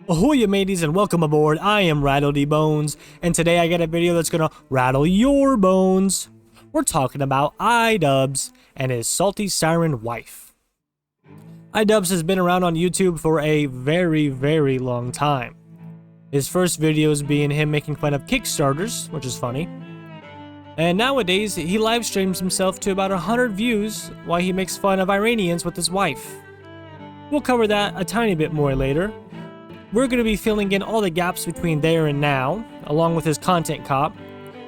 Ahoy Mateys and welcome aboard. I am idubbbz, and today I got a video that's gonna rattle your bones. We're talking about iDubbbz and his salty Siren wife. iDubbbz has been around on YouTube for a very long time. His first videos being him making fun of Kickstarters, which is funny. And nowadays, he live streams himself to about 100 views while he makes fun of Iranians with his wife. We'll cover that a tiny bit more later. We're going to be filling in all the gaps between there and now, along with his content cop,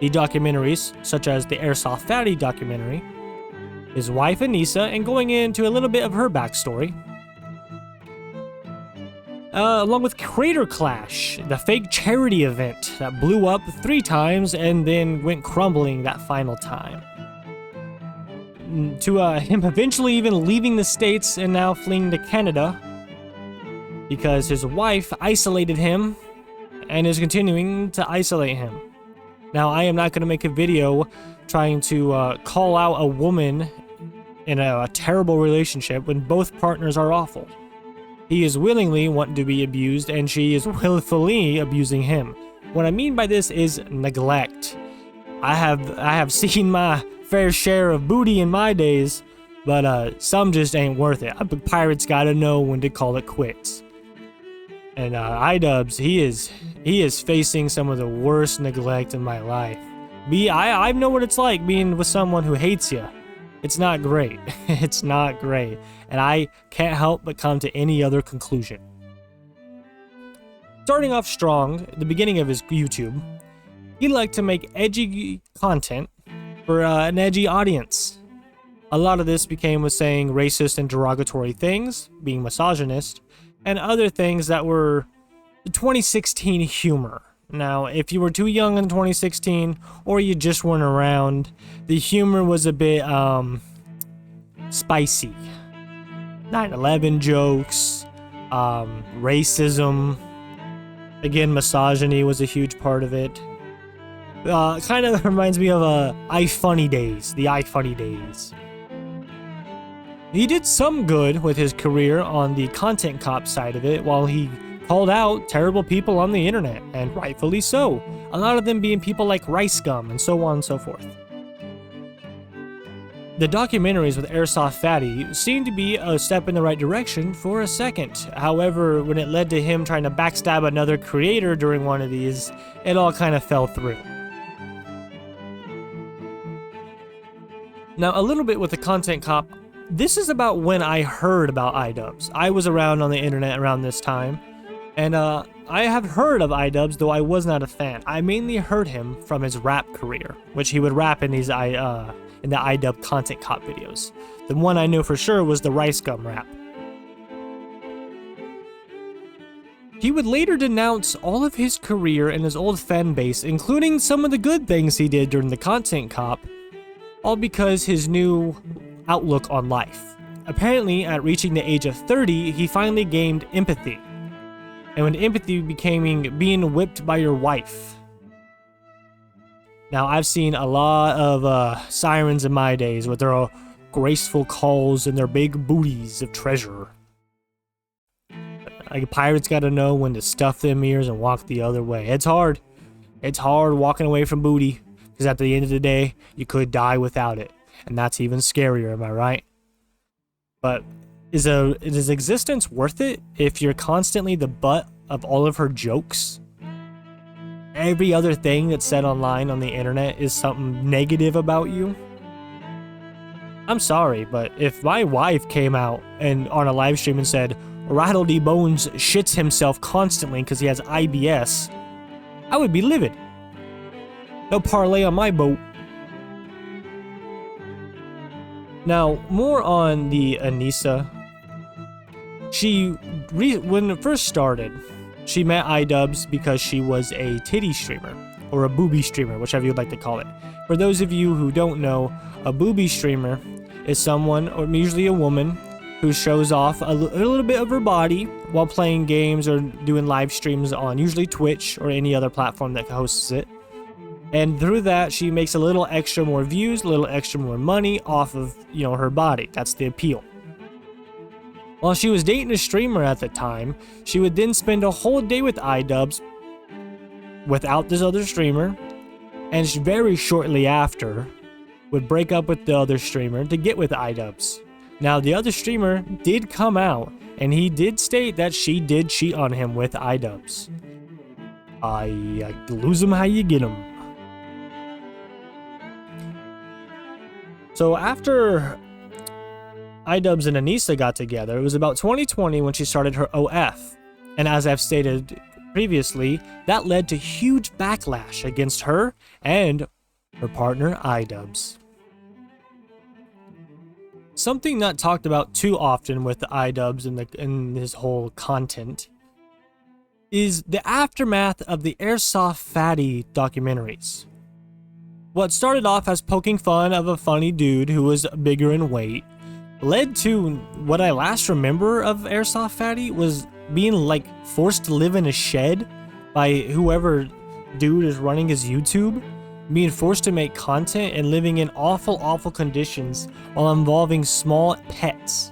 the documentaries, such as the Airsoft Fatty documentary, his wife Anise, and going into a little bit of her backstory. Along with Crater Clash, the fake charity event that blew up 3 times and then went crumbling that final time. To him eventually even leaving the States and now fleeing to Canada, because his wife isolated him and is continuing to isolate him. Now, I am not going to make a video trying to call out a woman in a terrible relationship when both partners are awful. He is willingly wanting to be abused, and she is willfully abusing him. What I mean by this is neglect. I have seen my fair share of booty in my days, but some just ain't worth it. A pirate's got to know when to call it quits. And iDubbbz, he is facing some of the worst neglect in my life. I know what it's like being with someone who hates you. It's not great. It's not great. And I can't help but come to any other conclusion. Starting off strong at the beginning of his YouTube, he liked to make edgy content for an edgy audience. A lot of this became with saying racist and derogatory things, being misogynist, and other things that were 2016 humor. Now, if you were too young in 2016, or you just weren't around, the humor was a bit, spicy. 9/11 jokes, racism, again, misogyny was a huge part of it. Kind of reminds me of, iFunny days, the iFunny days. He did some good with his career on the content cop side of it, while he called out terrible people on the internet, and rightfully so. A lot of them being people like Rice Gum and so on and so forth. The documentaries with Airsoft Fatty seemed to be a step in the right direction for a second. However, when it led to him trying to backstab another creator during one of these, it all kind of fell through. Now, a little bit with the content cop. This is about when I heard about iDubbbz. I was around on the internet around this time, and I have heard of iDubbbz, though I was not a fan. I mainly heard him from his rap career, which he would rap in these in the iDubbbz content cop videos. The one I knew for sure was the Rice Gum rap. He would later denounce all of his career and his old fan base, including some of the good things he did during the content cop, all because his new outlook on life. Apparently, at reaching the age of 30, he finally gained empathy. And when empathy became being whipped by your wife. Now, I've seen a lot of sirens in my days with their graceful calls and their big booties of treasure. Like, pirates gotta know when to stuff them ears and walk the other way. It's hard. It's hard walking away from booty, because at the end of the day, you could die without it. And that's even scarier, am I right? But is his existence worth it if you're constantly the butt of all of her jokes? Every other thing that's said online on the internet is something negative about you? I'm sorry, but if my wife came out and on a live stream and said, idubbbz shits himself constantly because he has IBS, I would be livid. No parlay on my boat. Now, more on the Anise. When it first started, she met iDubbbz because she was a titty streamer, or a booby streamer, whichever you'd like to call it. For those of you who don't know, a booby streamer is someone, or usually a woman, who shows off a little bit of her body while playing games or doing live streams on usually Twitch or any other platform that hosts it. And through that, she makes a little extra more views, a little extra more money off of, her body. That's the appeal. While she was dating a streamer at the time, she would then spend a whole day with iDubbbz without this other streamer, and very shortly after would break up with the other streamer to get with iDubbbz. Now, the other streamer did come out, and he did state that she did cheat on him with iDubbbz. I lose him how you get him. So after iDubbbz and Anise got together, it was about 2020 when she started her OF. And as I've stated previously, that led to huge backlash against her and her partner iDubbbz. Something not talked about too often with the iDubbbz in his whole content is the aftermath of the Airsoft Fatty documentaries. What started off as poking fun of a funny dude who was bigger in weight led to what I last remember of Airsoft Fatty was being like forced to live in a shed by whoever dude is running his YouTube, being forced to make content and living in awful conditions while involving small pets.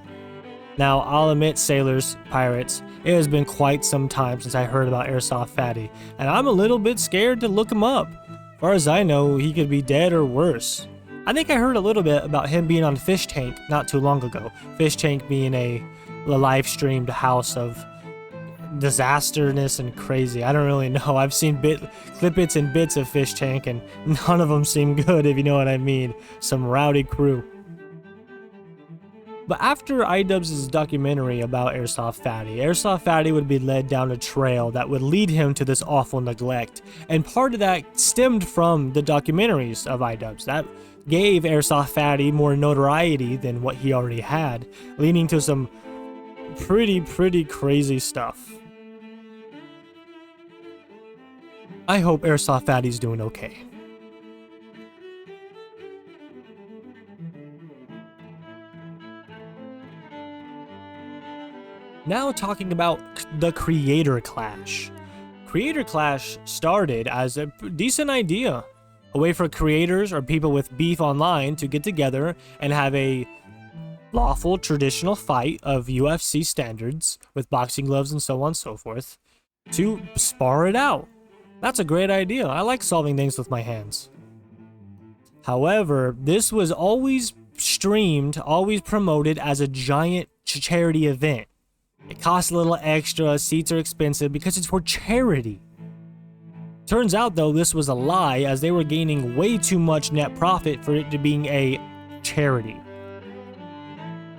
Now, I'll admit, sailors, pirates, it has been quite some time since I heard about Airsoft Fatty, and I'm a little bit scared to look him up. As far as I know, he could be dead or worse. I think I heard a little bit about him being on Fish Tank not too long ago. Fish Tank being a live streamed house of disasterness and crazy. I don't really know. I've seen clippets and bits of Fish Tank, and none of them seem good, if you know what I mean. Some rowdy crew. But after iDubbbz's documentary about Airsoft Fatty would be led down a trail that would lead him to this awful neglect. And part of that stemmed from the documentaries of iDubbbz. That gave Airsoft Fatty more notoriety than what he already had, leading to some pretty crazy stuff. I hope Airsoft Fatty's doing okay. Now talking about the Creator Clash. Creator Clash started as a decent idea, a way for creators or people with beef online to get together and have a lawful traditional fight of UFC standards with boxing gloves and so on and so forth to spar it out. That's a great idea. I like solving things with my hands. However, this was always streamed, always promoted as a giant charity event. It costs a little extra, seats are expensive because it's for charity. Turns out though, this was a lie as they were gaining way too much net profit for it to being a charity.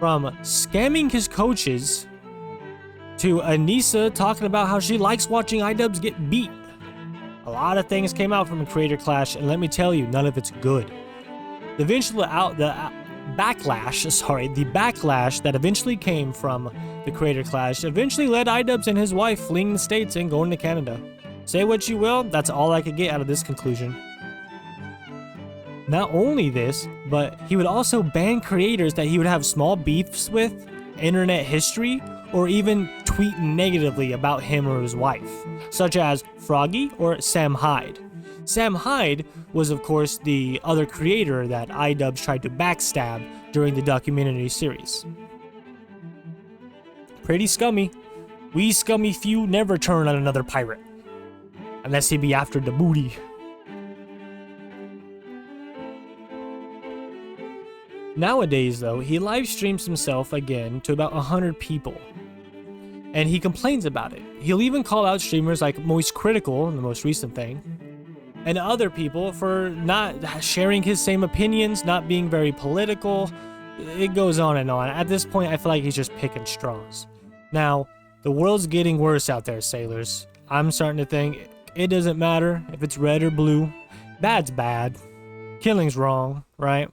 From scamming his coaches to Anise talking about how she likes watching iDubbbz get beat. A lot of things came out from a Creator Clash, and let me tell you, none of it's good. The backlash that eventually came from the Creator Clash eventually led iDubbbz and his wife fleeing the States and going to Canada. Say what you will, that's all I could get out of this conclusion. Not only this, but he would also ban creators that he would have small beefs with, internet history, or even tweet negatively about him or his wife, such as Froggy or Sam Hyde. Sam Hyde was, of course, the other creator that iDubbbz tried to backstab during the documentary series. Pretty scummy. We scummy few never turn on another pirate, unless he be after the booty. Nowadays, though, he live streams himself again to about 100 people. And he complains about it. He'll even call out streamers like Moist Critical, the most recent thing, and other people for not sharing his same opinions, not being very political. It goes on and on. At this point, I feel like he's just picking straws. Now, the world's getting worse out there, sailors. I'm starting to think it doesn't matter if it's red or blue. Bad's bad. Killing's wrong, right?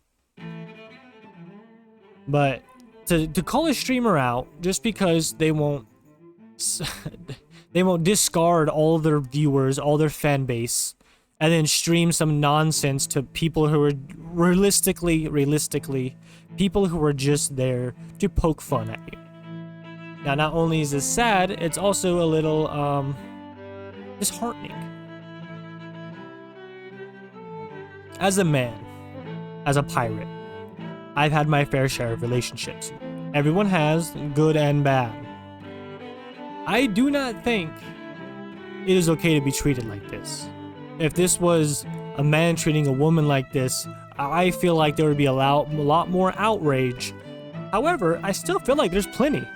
But to call a streamer out just because they won't discard all their viewers, all their fan base, and then stream some nonsense to people who are realistically people who are just there to poke fun at you. Now, not only is this sad, it's also a little disheartening. As a man, as a pirate, I've had my fair share of relationships. Everyone has, good and bad. I do not think it is okay to be treated like this. If this was a man treating a woman like this, I feel like there would be a lot more outrage. However, I still feel like there's plenty.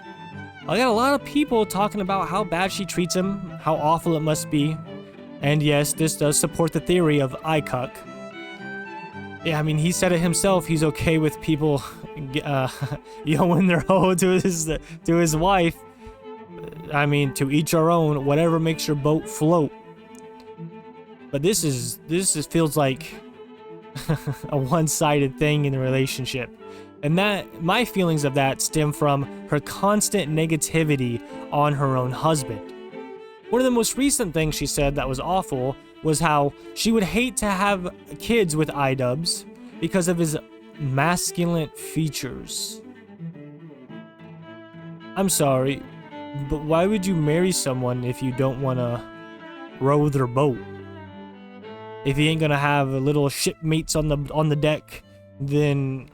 I got a lot of people talking about how bad she treats him, how awful it must be. And yes, this does support the theory of iCuck. Yeah, I mean, he said it himself. He's okay with people yelling their hoe to his wife. I mean, to each our own. Whatever makes your boat float. But this feels like a one-sided thing in the relationship. And that my feelings of that stem from her constant negativity on her own husband. One of the most recent things she said that was awful was how she would hate to have kids with iDubbbz because of his masculine features. I'm sorry, but why would you marry someone if you don't want to row their boat? If he ain't gonna have little shipmates on the deck, then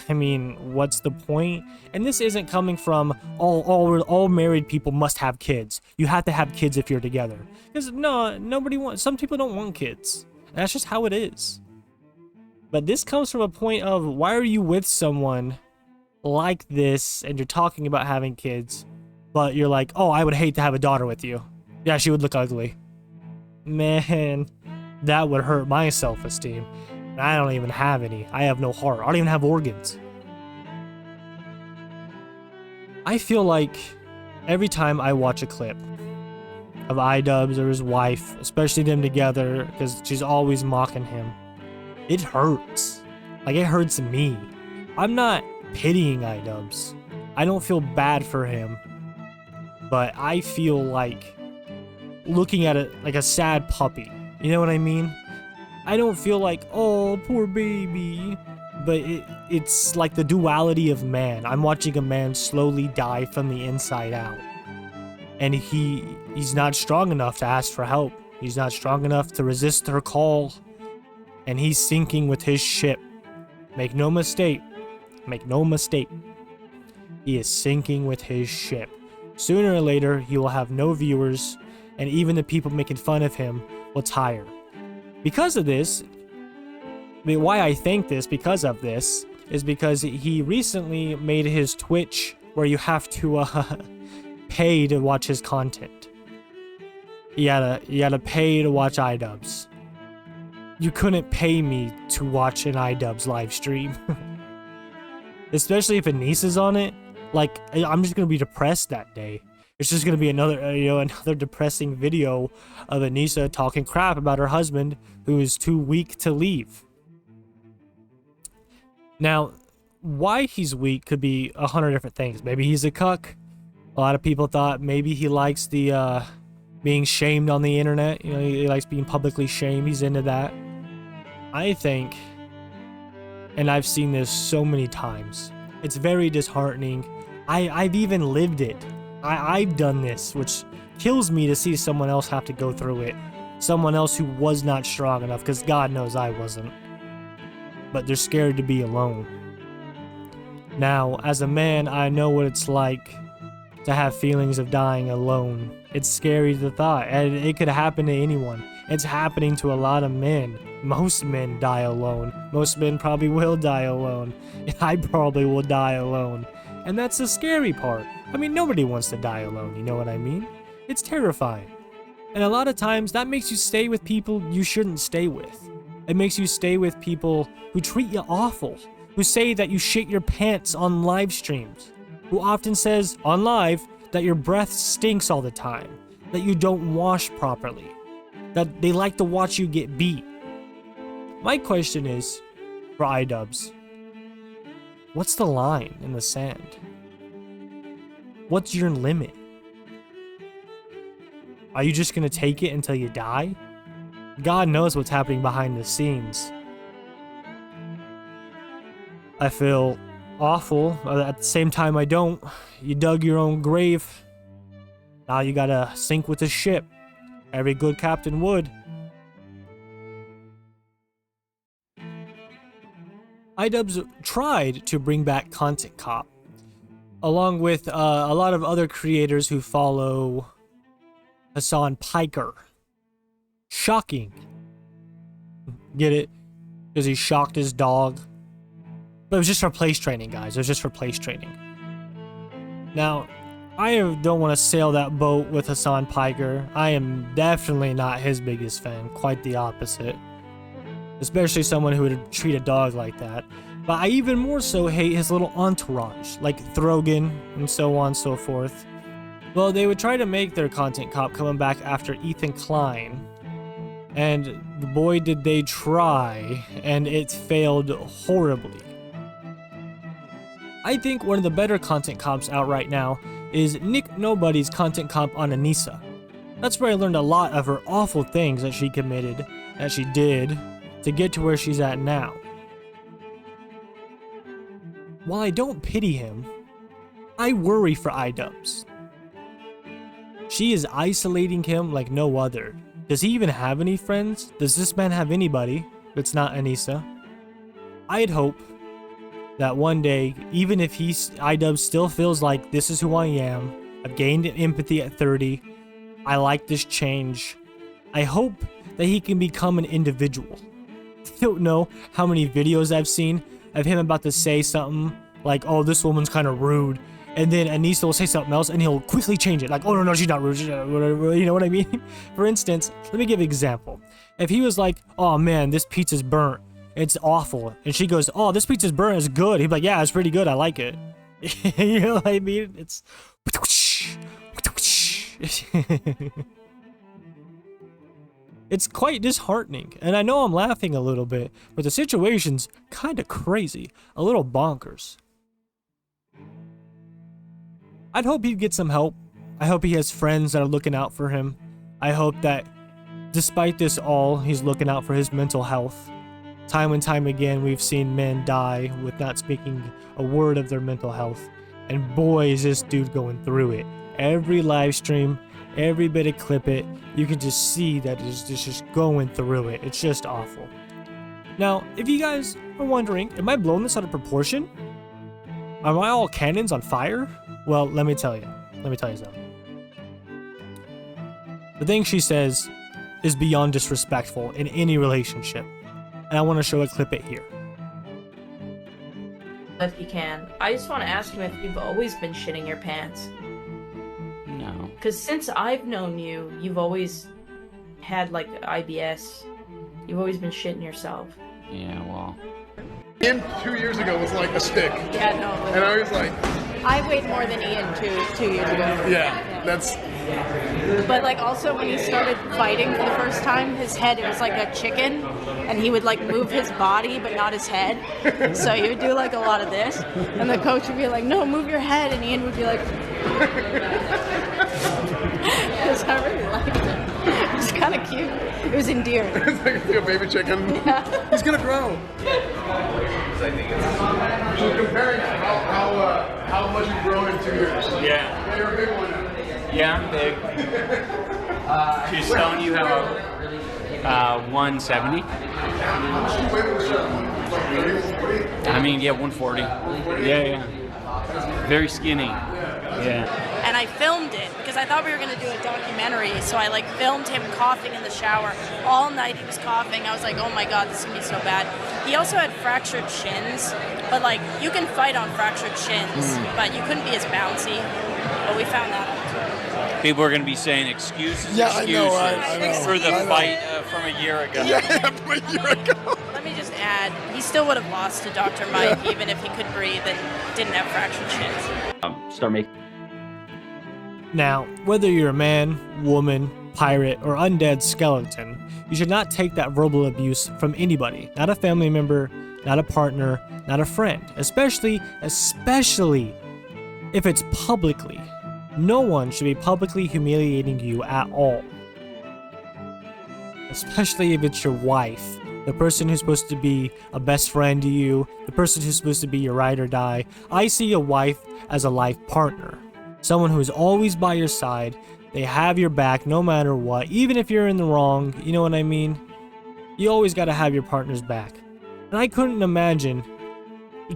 I mean, what's the point? And this isn't coming from all married people must have kids. You have to have kids if you're together. Because no, nobody wants. Some people don't want kids. That's just how it is. But this comes from a point of, why are you with someone like this and you're talking about having kids, but you're like, oh, I would hate to have a daughter with you. Yeah, she would look ugly. Man, that would hurt my self-esteem. I don't even have any. I have no heart. I don't even have organs. I feel like every time I watch a clip of iDubbbz or his wife, especially them together, because she's always mocking him, it hurts. Like, it hurts me. I'm not pitying iDubbbz. I don't feel bad for him. But I feel like looking at it like a sad puppy. You know what I mean? I don't feel like, oh, poor baby. But it's like the duality of man. I'm watching a man slowly die from the inside out. And he's not strong enough to ask for help. He's not strong enough to resist her call. And he's sinking with his ship. Make no mistake. Make no mistake. He is sinking with his ship. Sooner or later, he will have no viewers, and even the people making fun of him will tire. Because of this, I mean, why I think this because of this is because he recently made his Twitch where you have to pay to watch his content. You gotta pay to watch iDubbbz. You couldn't pay me to watch an iDubbbz live stream. Especially if Anise is on it. Like, I'm just gonna be depressed that day. It's just gonna be another, another depressing video of Anise talking crap about her husband who is too weak to leave. Now, why he's weak could be 100 different things. Maybe he's a cuck. A lot of people thought maybe he likes the being shamed on the internet. You know, he likes being publicly shamed. He's into that. I think, and I've seen this so many times, it's very disheartening. I've even lived it. I've done this, which kills me to see someone else have to go through it. Someone else who was not strong enough, because God knows I wasn't. But they're scared to be alone. Now, as a man, I know what it's like to have feelings of dying alone. It's scary to thought, and it could happen to anyone. It's happening to a lot of men. Most men die alone. Most men probably will die alone. I probably will die alone. And that's the scary part. I mean, nobody wants to die alone, you know what I mean? It's terrifying. And a lot of times, that makes you stay with people you shouldn't stay with. It makes you stay with people who treat you awful, who say that you shit your pants on live streams, who often says on live that your breath stinks all the time, that you don't wash properly, that they like to watch you get beat. My question is, for iDubbbz, what's the line in the sand? What's your limit? Are you just gonna take it until you die? God knows what's happening behind the scenes. I feel awful, but at the same time I don't. You dug your own grave. Now you gotta sink with the ship. Every good captain would. iDubbbz tried to bring back Content Cop, along with a lot of other creators who follow Hassan Piker. Shocking. Get it? Because he shocked his dog. But it was just for place training, guys. It was just for place training. Now, I don't want to sail that boat with Hassan Piker. I am definitely not his biggest fan. Quite the opposite. Especially someone who would treat a dog like that. But I even more so hate his little entourage, like Throgan and so on and so forth. Well, they would try to make their content cop coming back after Ethan Klein. And boy did they try, and it failed horribly. I think one of the better content comps out right now is Nick Nobody's content comp on Anise. That's where I learned a lot of her awful things that she committed, that she did, to get to where she's at now. While I don't pity him, I worry for iDubbbz. She is isolating him like no other. Does he even have any friends? Does this man have anybody that's not Anise? I'd hope that one day, even if iDubbbz still feels like this is who I am, I've gained empathy at 30, I like this change, I hope that he can become an individual. I don't know how many videos I've seen of him about to say something like, oh, this woman's kind of rude, and then Anise will say something else and he'll quickly change it, like, oh no, she's not rude, you know what I mean? For instance, let me give an example. If he was like, oh man, this pizza's burnt, it's awful, and she goes, oh, this pizza's burnt, it's good, he'd be like, yeah, it's pretty good, I like it. You know what I mean? It's it's quite disheartening, and I know I'm laughing a little bit, but the situation's kind of crazy, a little bonkers. I'd hope he'd get some help. I hope he has friends that are looking out for him. I hope that despite this all, he's looking out for his mental health. Time and time again, we've seen men die with not speaking a word of their mental health, and boy, is this dude going through it. Every live stream, every bit of clip it, you can just see that it's just going through it. It's just awful. Now, if you guys are wondering, am I blowing this out of proportion? Am I all cannons on fire? Well, let me tell you. Let me tell you something. The thing she says is beyond disrespectful in any relationship. And I want to show a clip it here. If you can. I just want to ask him if you've always been shitting your pants. No. Because since I've known you, you've always had, like, IBS. You've always been shitting yourself. Yeah, well. Ian 2 years ago was like a stick. Yeah, no. And I was like... I weighed more than Ian two years ago. Yeah, that's... But, like, also when he started fighting for the first time, his head, it was like a chicken, and he would, like, move his body, but not his head. So he would do, like, a lot of this, and the coach would be like, no, move your head, and Ian would be like... Because I really liked it. It was kind of cute. It was endearing. It's like a baby chicken. Yeah. He's gonna grow. So comparing how much you've grown in 2 years. Yeah. Yeah, you're a big one now. Yeah, I'm big. 2 stone, you have 170. I mean, yeah, 140. Yeah. Very skinny. Yeah. And I filmed it because I thought we were going to do a documentary, so I like filmed him coughing in the shower. All night he was coughing. I was like, oh my god, this is going to be so bad. He also had fractured shins, but like, you can fight on fractured shins, but you couldn't be as bouncy. But we found that out. People are going to be saying excuses, Yeah, I know, for the fight from a year ago. Yeah, from a year ago. Let me just add, he still would have lost to Dr. Mike even if he could breathe and didn't have fractured shins. Start making. Now, whether you're a man, woman, pirate, or undead skeleton, you should not take that verbal abuse from anybody. Not a family member, not a partner, not a friend. Especially if it's publicly. No one should be publicly humiliating you at all. Especially if it's your wife. The person who's supposed to be a best friend to you. The person who's supposed to be your ride or die. I see a wife as a life partner. Someone who is always by your side. They have your back no matter what. Even if you're in the wrong, you know what I mean? You always gotta have your partner's back. And I couldn't imagine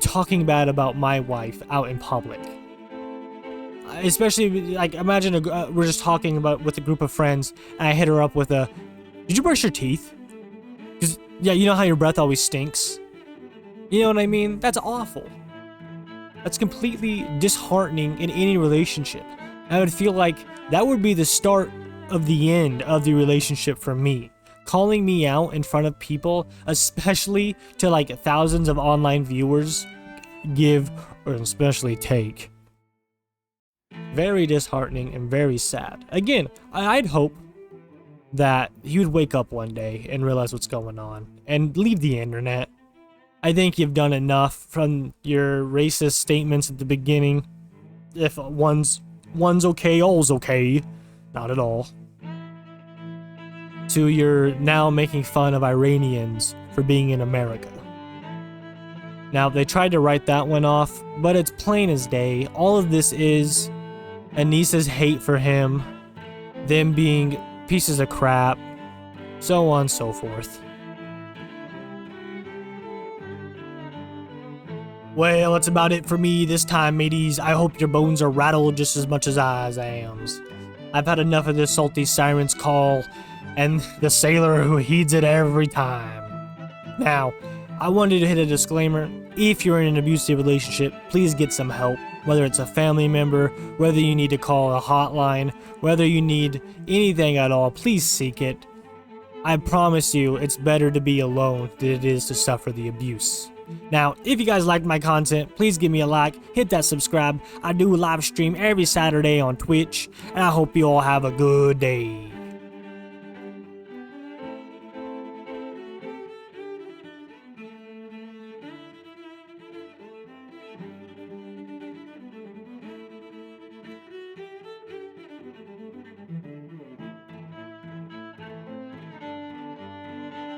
talking bad about my wife out in public. especially like imagine we're just talking about with a group of friends, and I hit her up with a, "Did you brush your teeth?" Because yeah, you know how your breath always stinks. You know what I mean? That's awful. That's completely disheartening in any relationship. I would feel like that would be the start of the end of the relationship for me. Calling me out in front of people, especially to like thousands of online viewers, give or especially take. Very disheartening and very sad. Again, I'd hope that he would wake up one day and realize what's going on and leave the internet. I think you've done enough from your racist statements at the beginning. If one's okay, all's okay. Not at all. To your now making fun of Iranians for being in America. Now, they tried to write that one off, but it's plain as day. All of this is Anise's hate for him, them being pieces of crap, so on and so forth. Well, that's about it for me this time, mateys. I hope your bones are rattled just as much as I am. I've had enough of this salty siren's call and the sailor who heeds it every time. Now, I wanted to hit a disclaimer. If you're in an abusive relationship, please get some help. Whether it's a family member, whether you need to call a hotline, whether you need anything at all, please seek it. I promise you, it's better to be alone than it is to suffer the abuse. Now, if you guys liked my content, please give me a like, hit that subscribe. I do a live stream every Saturday on Twitch, and I hope you all have a good day.